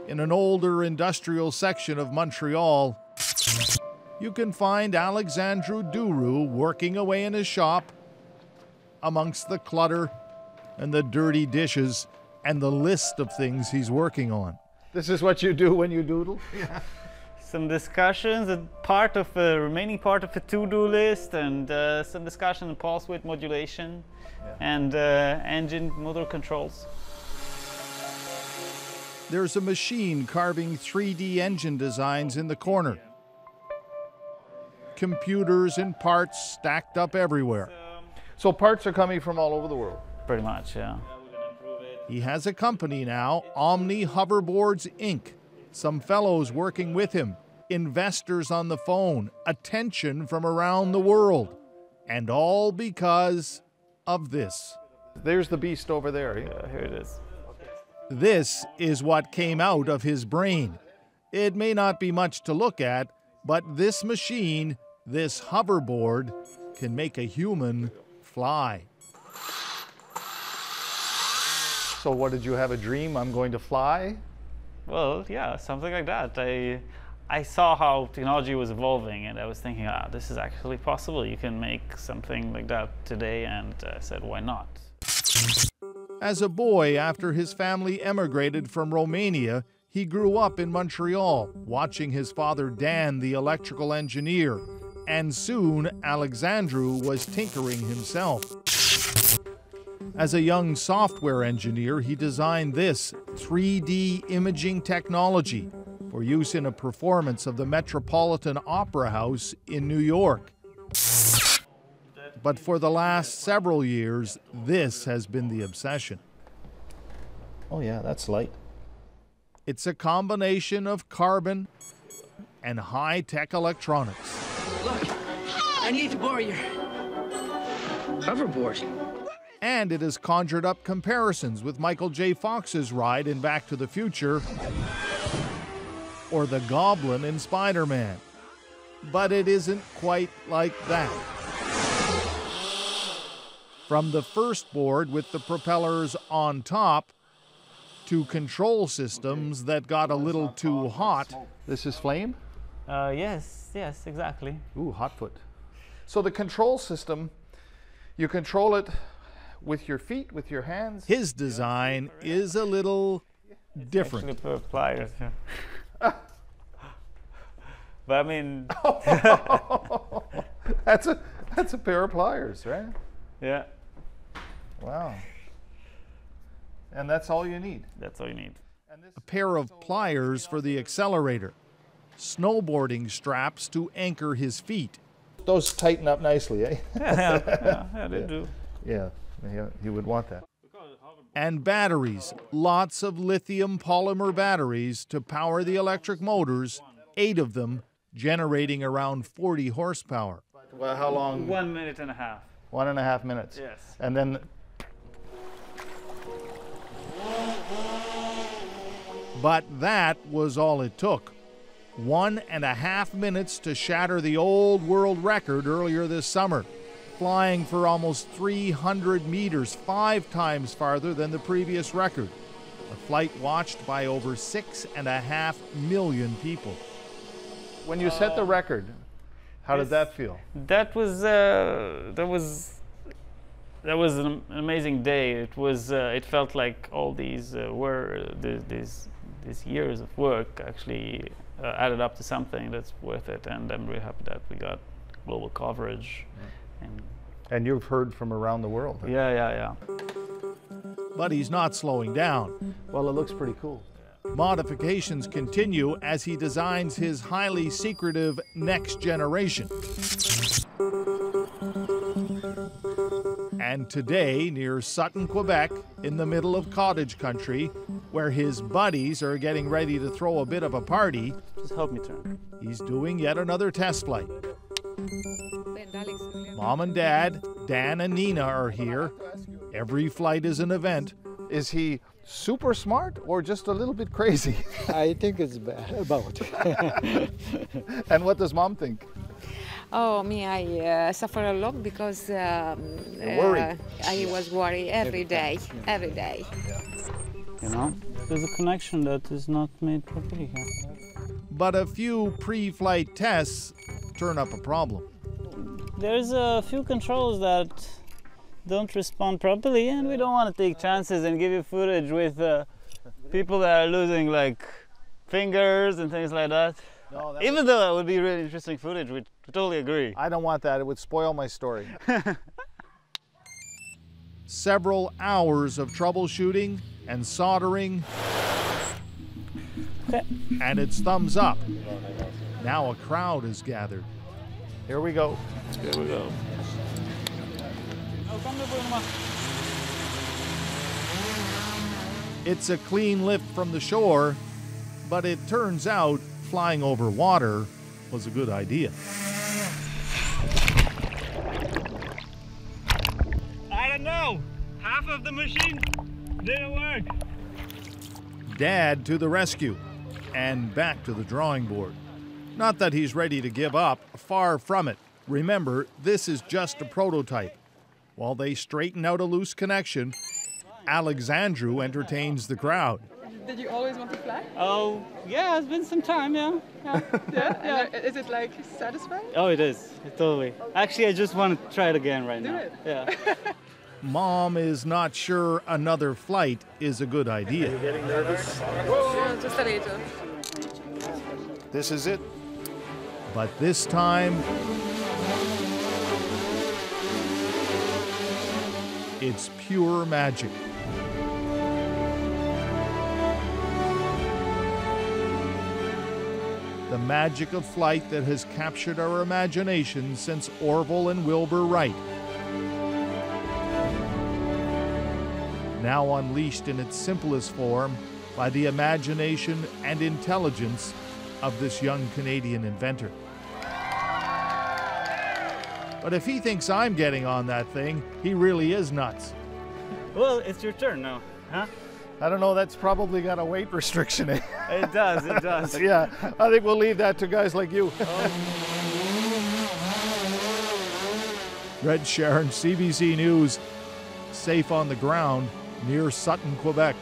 in an older industrial section of Montreal, you can find Alexandru Duru working away in his shop amongst the clutter and the dirty dishes and the list of things he's working on. This is what you do when you doodle? Yeah. Some discussions, a remaining part of a to-do list, and some discussion on pulse width modulation, and engine motor controls. There's a machine carving 3D engine designs in the corner. Computers and parts stacked up everywhere. So parts are coming from all over the world? Pretty much, yeah. He has a company now, Omni Hoverboards, Inc. Some fellows working with him, investors on the phone, attention from around the world. And all because of this. There's the beast over there. Yeah, here it is. This is what came out of his brain. It may not be much to look at, but this machine, this hoverboard, can make a human fly. So what, did you have a dream? I'm going to fly? Well, yeah, something like that. I saw how technology was evolving, and I was thinking, this is actually possible. You can make something like that today, and I said, why not? As a boy, after his family emigrated from Romania, he grew up in Montreal, watching his father Dan, the electrical engineer, and soon Alexandru was tinkering himself. As a young software engineer, he designed this 3D imaging technology for use in a performance of the Metropolitan Opera House in New York. But for the last several years, this has been the obsession. Oh yeah, that's light. It's a combination of carbon and high-tech electronics. Look, I need to borrow your hoverboard. And it has conjured up comparisons with Michael J. Fox's ride in Back to the Future or the Goblin in Spider-Man. But it isn't quite like that. From the first board with the propellers on top to control systems that got a little too hot. This is flame? Yes, exactly. Ooh, hot foot. So the control system, you control it with your feet, with your hands? His design is a little different. Actually, for pliers. Yeah. But I mean, that's a pair of pliers, right? Yeah. Wow. And that's all you need? That's all you need. A pair of pliers for the accelerator. Snowboarding straps to anchor his feet. Those tighten up nicely, eh? Yeah, they do. Yeah, he would want that. And batteries, lots of lithium polymer batteries to power the electric motors, 8 of them generating around 40 horsepower. Well, how long? 1.5 minutes. 1.5 minutes. Yes. And then. But that was all it took. 1.5 minutes to shatter the old world record earlier this summer, flying for almost 300 meters, 5 times farther than the previous record. A flight watched by over 6.5 million people. When you set the record, how did that feel? That was an amazing day. It felt like all these these years of work actually added up to something that's worth it, and I'm really happy that we got global coverage. And you've heard from around the world. Huh? Yeah. But he's not slowing down. Well, it looks pretty cool. Modifications continue as he designs his highly secretive next generation. And today, near Sutton, Quebec, in the middle of cottage country, where his buddies are getting ready to throw a bit of a party, just help me turn. He's doing yet another test flight. Mom and Dad, Dan and Nina are here. Every flight is an event. Is he super smart or just a little bit crazy? I think it's about. And what does Mom think? Oh, me, I suffer a lot because I was worried every day. Yeah. You know, there's a connection that is not made properly here. But a few pre-flight tests turn up a problem. There's a few controls that don't respond properly, and we don't want to take chances and give you footage with people that are losing like fingers and things like that. No, Even though that would be really interesting footage, we totally agree. I don't want that. It would spoil my story. Several hours of troubleshooting and soldering, Okay. and it's thumbs up. Now a crowd is gathered. Here we go. Here we go. It's a clean lift from the shore, but it turns out flying over water was a good idea. I don't know. Half of the machine didn't work. Dad to the rescue and back to the drawing board. Not that he's ready to give up, far from it. Remember, this is just a prototype. While they straighten out a loose connection, Alexandru entertains the crowd. Did you always want to fly? Oh, yeah, it's been some time, yeah. Yeah? Is it like satisfying? Oh, it is. Totally. Actually, I just want to try it again right now. it. Yeah. Mom is not sure another flight is a good idea. Yeah, just a little. This is it. But this time, it's pure magic. The magic of flight that has captured our imagination since Orville and Wilbur Wright. Now unleashed in its simplest form by the imagination and intelligence of this young Canadian inventor. But if he thinks I'm getting on that thing, he really is nuts. Well, it's your turn now, huh? I don't know, that's probably got a weight restriction. It does, it does. Yeah, I think we'll leave that to guys like you. Red Sharon, CBC News, safe on the ground near Sutton, Quebec.